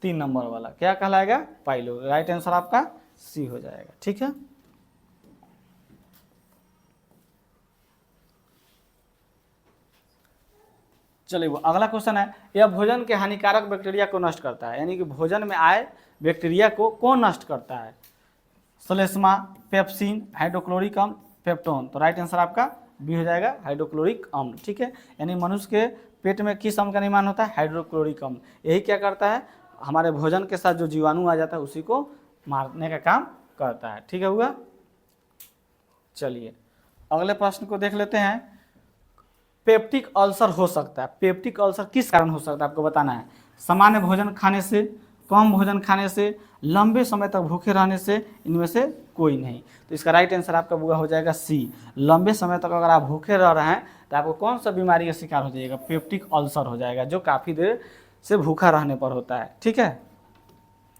3 नंबर वाला क्या कहलाएगा, पाइलोरिक। राइट आंसर आपका सी हो जाएगा। ठीक है। चलिए वो अगला क्वेश्चन है, यह भोजन के हानिकारक बैक्टीरिया को नष्ट करता है। यानी कि भोजन में आए बैक्टीरिया को कौन नष्ट करता है, सलेस्मा, पेप्सिन, हाइड्रोक्लोरिक अम्ल, पेप्टोन। तो राइट आंसर आपका बी हो जाएगा, हाइड्रोक्लोरिक अम्ल। ठीक है। यानी मनुष्य के पेट में किस अम्ल का निर्माण होता है, हाइड्रोक्लोरिक अम्ल। यही क्या करता है, हमारे भोजन के साथ जो जीवाणु आ जाता है उसी को मारने का काम करता है। ठीक है हुआ। चलिए अगले प्रश्न को देख लेते हैं। पेप्टिक अल्सर हो सकता है, पेप्टिक अल्सर किस कारण हो सकता है आपको बताना है। सामान्य भोजन खाने से, कम भोजन खाने से, लंबे समय तक भूखे रहने से, इनमें से कोई नहीं। तो इसका राइट आंसर आपका बुआ हो जाएगा सी। लंबे समय तक अगर आप भूखे रह रहे हैं तो आपको कौन सा बीमारी का शिकार हो जाएगा, पेप्टिक अल्सर हो जाएगा, जो काफ़ी देर से भूखा रहने पर होता है। ठीक है।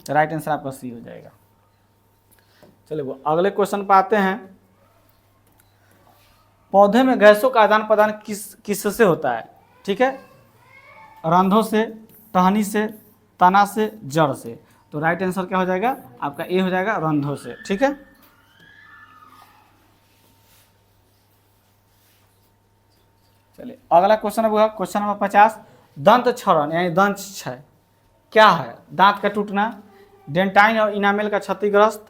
तो राइट आंसर आपका सी हो जाएगा। चलिए वो अगले क्वेश्चन पर आते हैं। पौधे में गैसों का आदान प्रदान किससे होता है। ठीक है। रंध्रों से, टहनी से, तना से, जड़ से। तो राइट आंसर क्या हो जाएगा आपका, ए हो जाएगा, रंध्रों से। ठीक है। चलिए अगला क्वेश्चन है क्वेश्चन नंबर 50, दंत क्षरण यानी दंत क्षय क्या है। दांत का टूटना, डेंटाइन और इनामेल का क्षतिग्रस्त,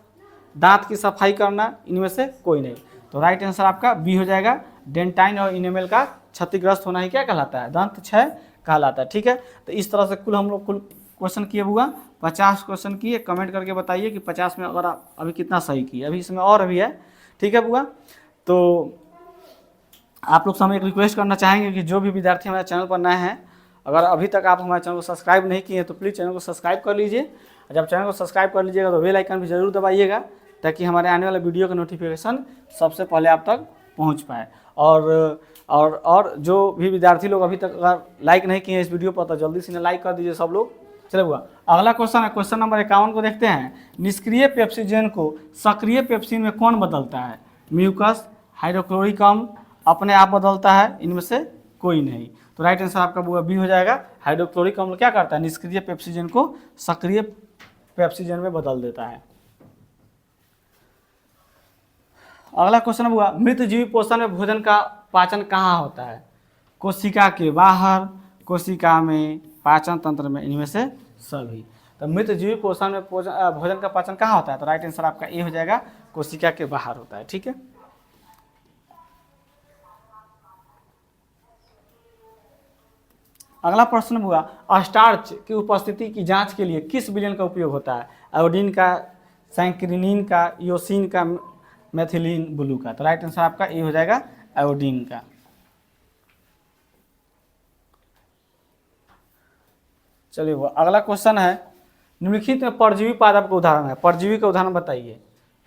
दांत की सफाई करना, इनमें से कोई नहीं। तो राइट आंसर आपका बी हो जाएगा, डेंटाइन और इनेमेल का क्षतिग्रस्त होना ही क्या कहलाता है, दंत क्षय कहलाता है। ठीक है। तो इस तरह से हम लोग कुल क्वेश्चन किए हुआ 50 क्वेश्चन किए। कमेंट करके बताइए कि 50 में अगर आप अभी कितना सही किए, अभी इसमें और अभी है। ठीक है बुआ। तो आप लोग से हम एक रिक्वेस्ट करना चाहेंगे कि जो भी विद्यार्थी हमारे चैनल पर नए हैं, अगर अभी तक आप हमारे चैनल को सब्सक्राइब नहीं किए तो प्लीज़ चैनल को सब्सक्राइब कर लीजिए। जब चैनल को सब्सक्राइब कर लीजिएगा तो बेल आइकन भी जरूर दबाइएगा, ताकि हमारे आने वाले वीडियो का नोटिफिकेशन सबसे पहले आप तक पहुंच पाए। और जो भी विद्यार्थी लोग अभी तक अगर लाइक नहीं किए इस वीडियो पर तो जल्दी से लाइक कर दीजिए सब लोग। चलो हुआ, अगला क्वेश्चन है क्वेश्चन नंबर 51 को देखते हैं। निष्क्रिय पेप्सिजन को सक्रिय पेप्सिन में कौन बदलता है? म्यूकस, हाइड्रोक्लोरिक अम्ल, अपने आप बदलता है, इनमें से कोई नहीं। तो राइट आंसर आपका वो बी हो जाएगा। हाइड्रोक्लोरिक अम्ल क्या करता है? निष्क्रिय पेप्सिजन को सक्रिय पेप्सिजन में बदल देता है। अगला क्वेश्चन हुआ, मृत जीवी पोषण में भोजन का पाचन कहाँ होता है? कोशिका के बाहर, कोशिका में, पाचन तंत्र में, इनमें से सभी। तो मृत जीवी पोषण में भोजन का पाचन कहाँ होता है? तो राइट आंसर आपका ए हो जाएगा, कोशिका के बाहर होता है। ठीक है, अगला प्रश्न हुआ, स्टार्च की उपस्थिति की जांच के लिए किस विलयन का उपयोग होता है? आयोडीन का, सैंक्रिनीन का, योसिन का, मेथिलीन ब्लू का। तो राइट आंसर आपका ए हो जाएगा, आयोडीन का। चलिए वो अगला क्वेश्चन है, निम्नलिखित में परजीवी पादप का उदाहरण है। परजीवी का उदाहरण बताइए।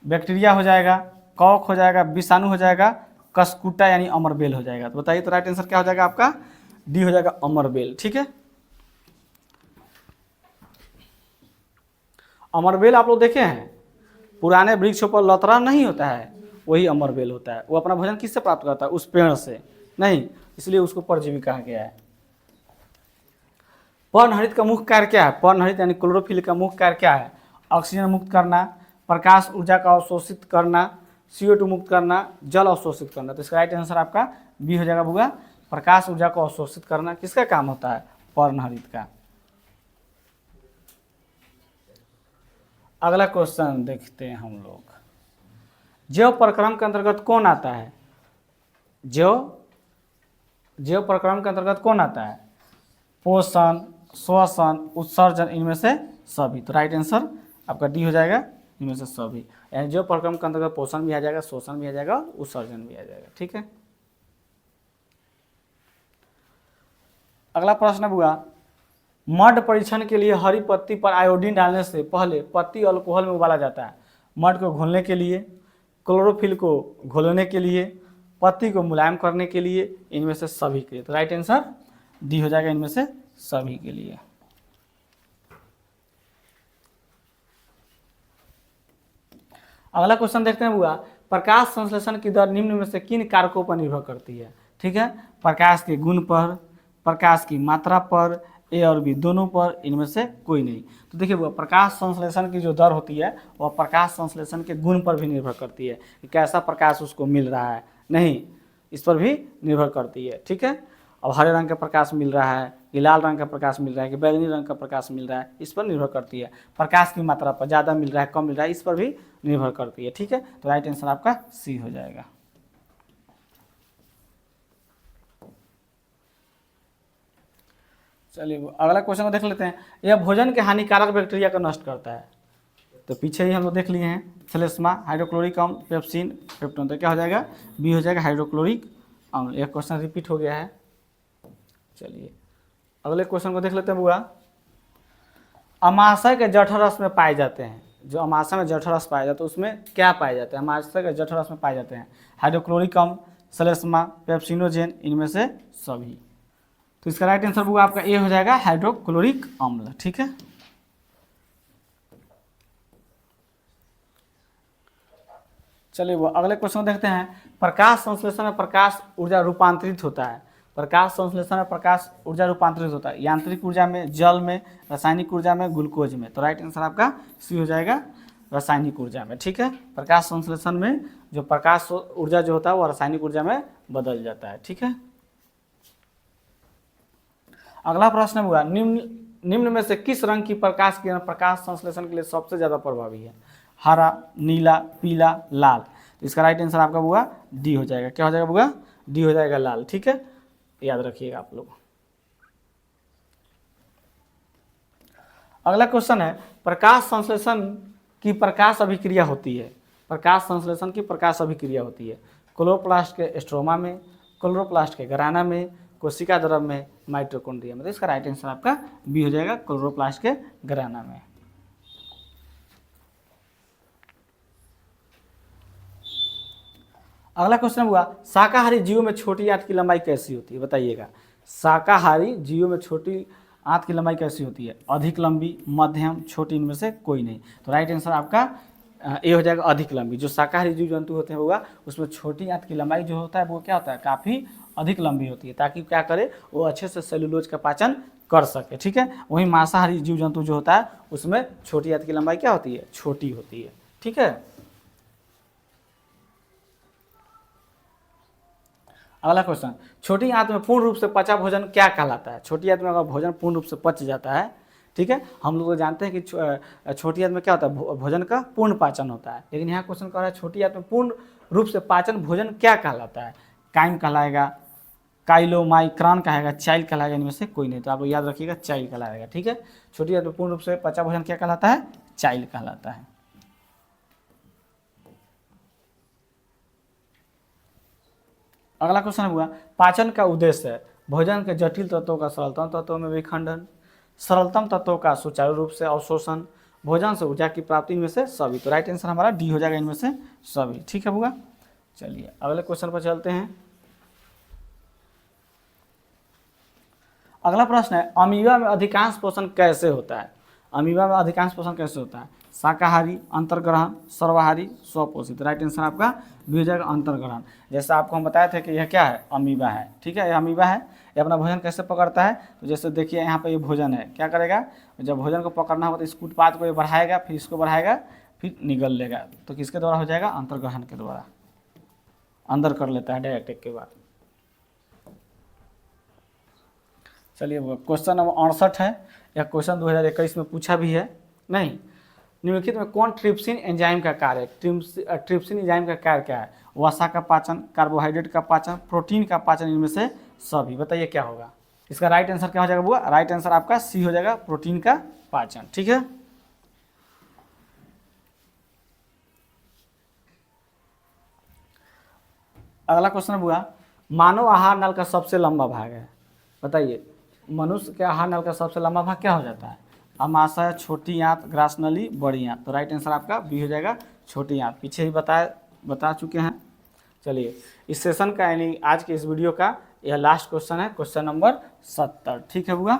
बैक्टीरिया हो जाएगा, कॉक हो जाएगा, विषाणु हो जाएगा, कसकुटा यानी अमरबेल हो जाएगा। तो बताइए, तो राइट आंसर क्या हो जाएगा आपका? डी हो जाएगा, अमरबेल। ठीक है, अमरबेल आप लोग देखे हैं, पुराने वृक्षों पर लतरा नहीं होता है, वही अमरबेल होता है। वो अपना भोजन किससे प्राप्त करता है? उस पेड़ से नहीं, इसलिए उसको परजीवी कहा गया है। पर्णहरित का मुख्य कार्य क्या है? पर्णहरित यानी क्लोरोफिल का मुख्य कार्य क्या है? ऑक्सीजन मुक्त करना, प्रकाश ऊर्जा का अवशोषित करना, CO2 मुक्त करना, जल अवशोषित करना। तो इसका राइट आंसर आपका बी हो जाएगा बुआ, प्रकाश ऊर्जा को अवशोषित करना किसका काम होता है? पर्णहरित का। अगला क्वेश्चन देखते हैं हम लोग, जैव प्रक्रम के अंतर्गत कौन आता है? जैव प्रक्रम के अंतर्गत कौन आता है? पोषण, श्वसन, उत्सर्जन, इनमें से सभी। तो राइट आंसर आपका डी हो जाएगा, इनमें से सभी। यानी जैव प्रक्रम के अंतर्गत पोषण भी आ जाएगा, श्वसन भी आ जाएगा, उत्सर्जन भी आ जाएगा। ठीक है, अगला प्रश्न हुआ, मड परीक्षण के लिए हरी पत्ती पर आयोडीन डालने से पहले पत्ती अल्कोहल में उबाला जाता है। मड को घोलने के लिए, क्लोरोफिल को घोलने के लिए, पत्ती को मुलायम करने के लिए, इनमें से सभी के लिए। तो राइट आंसर डी हो जाएगा, इनमें से सभी के लिए। अगला क्वेश्चन देखते हैं हुआ, प्रकाश संश्लेषण की दर निम्न में से किन कारकों पर निर्भर करती है? ठीक है, प्रकाश के गुण पर, प्रकाश की मात्रा पर, ए और बी दोनों पर, इनमें से कोई नहीं। तो देखिए वो प्रकाश संश्लेषण की जो दर होती है वह प्रकाश संश्लेषण के गुण पर भी निर्भर करती है कि कैसा प्रकाश उसको मिल रहा है, नहीं, इस पर भी निर्भर करती है। ठीक है, अब हरे रंग का प्रकाश मिल रहा है कि लाल रंग का प्रकाश मिल रहा है कि बैगनी रंग का प्रकाश मिल रहा है, इस पर निर्भर करती है। प्रकाश की मात्रा पर ज़्यादा मिल रहा है, कम मिल रहा है, इस पर भी निर्भर करती है। ठीक है, तो राइट आंसर आपका सी हो जाएगा। चलिए अगला क्वेश्चन को देख लेते हैं, यह भोजन के हानिकारक बैक्टीरिया को नष्ट करता है। तो पीछे ही हम लोग देख लिए हैं, सेलेस्मा, हाइड्रोक्लोरिक अम्ल, पेप्सिन, पेप्टोन। तो क्या हो जाएगा? बी हो जाएगा, हाइड्रोक्लोरिक अम्ल। एक क्वेश्चन रिपीट हो गया है। चलिए अगले क्वेश्चन को देख लेते हैं बुआ, अमाशय के जठरस में पाए जाते हैं, जो अमाशय में जठरस पाया जाता है उसमें क्या पाए जाते हैं? अमाशय के जठरस में पाए जाते हैं हाइड्रोक्लोरिक अम्ल, सेलेस्मा, पेप्सिनोजेन, इनमें से सभी। तो इसका राइट आंसर बुआ आपका ए हो जाएगा, हाइड्रोक्लोरिक अम्ल। ठीक है, चलिए वो अगले क्वेश्चन देखते हैं, प्रकाश संश्लेषण में प्रकाश ऊर्जा रूपांतरित होता है। प्रकाश संश्लेषण में प्रकाश ऊर्जा रूपांतरित होता है यांत्रिक ऊर्जा में, जल में, रासायनिक ऊर्जा में, ग्लूकोज में। तो राइट आंसर आपका सी हो जाएगा, रासायनिक ऊर्जा में। ठीक है, प्रकाश संश्लेषण में जो प्रकाश ऊर्जा जो होता है वह रासायनिक ऊर्जा में बदल जाता है। ठीक है, अगला प्रश्न हुआ, निम्न में से किस रंग की प्रकाश किरण प्रकाश संश्लेषण के लिए सबसे ज्यादा प्रभावी है? हरा, नीला, पीला, लाल। तो इसका राइट आंसर आपका बुआ डी हो जाएगा। क्या हो जाएगा बुआ? डी हो जाएगा, लाल। ठीक है, याद रखिएगा आप लोग। अगला क्वेश्चन है, प्रकाश संश्लेषण की प्रकाश अभिक्रिया होती है। प्रकाश संश्लेषण की प्रकाश अभिक्रिया होती है क्लोरोप्लास्ट के स्ट्रोमा में, क्लोरोप्लास्ट के घराना में, कोशिका द्रव में, माइटोकॉन्ड्रिया में। तो इसका राइट आंसर आपका बी हो जाएगा, क्लोरोप्लास्ट के घराना में। अगला क्वेश्चन हुआ, शाकाहारी जीवों में छोटी आंत की लंबाई कैसी होती है? बताइएगा। शाकाहारी जीवों में छोटी आंत की लंबाई कैसी होती है? अधिक लंबी, मध्यम, छोटी, इनमें से कोई नहीं। तो राइट आंसर आपका ये हो जाएगा अधिक लंबी। जो शाकाहारी जीव जंतु होते हैं होगा उसमें छोटी आंत की लंबाई जो होता है वो क्या होता है? काफ़ी अधिक लंबी होती है, ताकि क्या करे वो अच्छे से सेलुलोज का पाचन कर सके। ठीक है, वहीं मांसाहारी जीव जंतु जो होता है उसमें छोटी आंत की लंबाई क्या होती है? छोटी होती है। ठीक है, अगला क्वेश्चन, छोटी आंत में पूर्ण रूप से पचा भोजन क्या कहलाता है? छोटी आंत में अगर भोजन पूर्ण रूप से पच जाता है, ठीक है, हम लोग तो जानते हैं कि छोटी आंत में क्या होता है? भोजन का पूर्ण पाचन होता है। लेकिन यहाँ क्वेश्चन कह रहा है छोटी आंत में पूर्ण रूप से पाचन भोजन क्या कहलाता है? काइम कहलाएगा, काइलोमाइक्रॉन कहेगा, चाइल कहलाएगा, इनमें से कोई नहीं। तो आप लोग याद रखिएगा चाइल कहलाएगा। ठीक है, छोटी आंत में पूर्ण रूप से पचा भोजन क्या कहलाता है? चाइल कहलाता है। अगला क्वेश्चन हुआ, पाचन का उद्देश्य है भोजन के जटिल तत्वों का सरलतम तत्वों में विखंडन, सरलतम तत्वों का सुचारू रूप से अवशोषण, भोजन से ऊर्जा की प्राप्ति में से सभी। तो राइट आंसर हमारा डी हो जाएगा, इनमें से सभी। ठीक है होगा। चलिए अगले क्वेश्चन पर चलते हैं। अगला प्रश्न है, अमीबा में अधिकांश पोषण कैसे होता है? अमीबा में अधिकांश पोषण कैसे होता है? शाकाहारी, अंतर्ग्रहण, सर्वाहारी, स्वपोषित। राइट आंसर आपका भी हो जाएगा अंतर्ग्रहण। जैसे आपको हम बताए थे कि यह क्या है? अमीबा है। ठीक है, यह अमीबा है। ये अपना भोजन कैसे पकड़ता है? तो जैसे देखिए यहाँ पे ये भोजन है, क्या करेगा? जब भोजन को पकड़ना होगा तो इस उत्पाद को ये बढ़ाएगा, फिर इसको बढ़ाएगा, फिर निगल लेगा। तो किसके द्वारा हो जाएगा? अंतर्ग्रहण के द्वारा, अंदर कर लेता है डायरेक्ट एक के बाद। चलिए क्वेश्चन नंबर 68 है। यह क्वेश्चन 2021 में पूछा भी है। नहीं, निम्नलिखित में कौन ट्रिप्सिन एंजाइम का कार्य है? ट्रिप्सिन एंजाइम का कार्य क्या है? वसा का पाचन, कार्बोहाइड्रेट का पाचन, प्रोटीन का पाचन, इनमें से सभी। बताइए क्या होगा इसका? राइट आंसर क्या हो जाएगा बुआ? राइट आंसर आपका सी हो जाएगा, प्रोटीन का पाचन। ठीक है, अगला क्वेश्चन बुआ, मानव आहार नल का सबसे लंबा भाग है। बताइए, मनुष्य के आहार नल का सबसे लंबा भाग क्या हो जाता है? अमाशय, छोटी आंत, ग्रास नली, बड़ी आंत। तो राइट आंसर आपका बी हो जाएगा, छोटी आंत। पीछे ही बता चुके हैं। चलिए इस सेशन का यानी आज के इस वीडियो का यह लास्ट क्वेश्चन है, क्वेश्चन नंबर 70। ठीक है बुआ।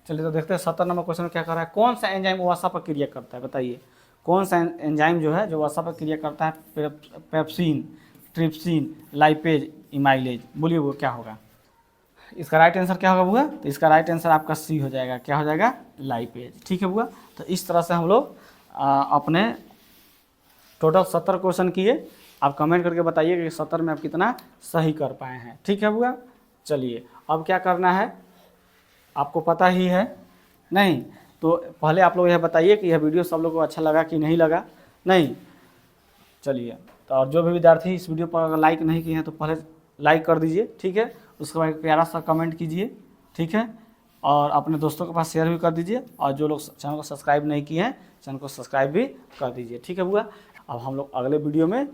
चलिए तो देखते हैं 70 नंबर क्वेश्चन क्या कर रहा है। कौन सा एंजाइम वसा पर क्रिया करता है? बताइए कौन सा एंजाइम जो है जो वसा पर क्रिया करता है? Pepsin, trypsin, lipase, amylase. बोलिए वो क्या होगा? इसका राइट आंसर क्या होगा बुआ? तो इसका राइट आंसर आपका सी हो जाएगा। क्या हो जाएगा? लाइपेज। ठीक है बुआ। तो इस तरह से हम लोग अपने टोटल 70 क्वेश्चन किए। आप कमेंट करके बताइए कि 70 में आप कितना सही कर पाए हैं। ठीक है बुआ। चलिए अब क्या करना है आपको पता ही है। नहीं तो पहले आप लोग यह बताइए कि यह वीडियो सब लोगों को अच्छा लगा कि नहीं लगा। नहीं, चलिए तो और जो भी विद्यार्थी इस वीडियो पर अगर लाइक नहीं किए हैं तो पहले लाइक कर दीजिए। ठीक है, उसके बाद प्यारा सा कमेंट कीजिए। ठीक है, और अपने दोस्तों के पास शेयर भी कर दीजिए। और जो लोग चैनल को सब्सक्राइब नहीं किए हैं चैनल को सब्सक्राइब भी कर दीजिए। ठीक है बुआ। अब हम लोग अगले वीडियो में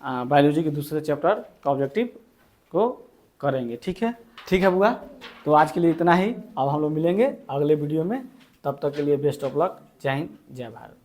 बायोलॉजी के दूसरे चैप्टर का ऑब्जेक्टिव को करेंगे। ठीक है बुआ। तो आज के लिए इतना ही। अब हम लोग मिलेंगे अगले वीडियो में। तब तक के लिए बेस्ट ऑफ लक। जय हिंद, जय भारत।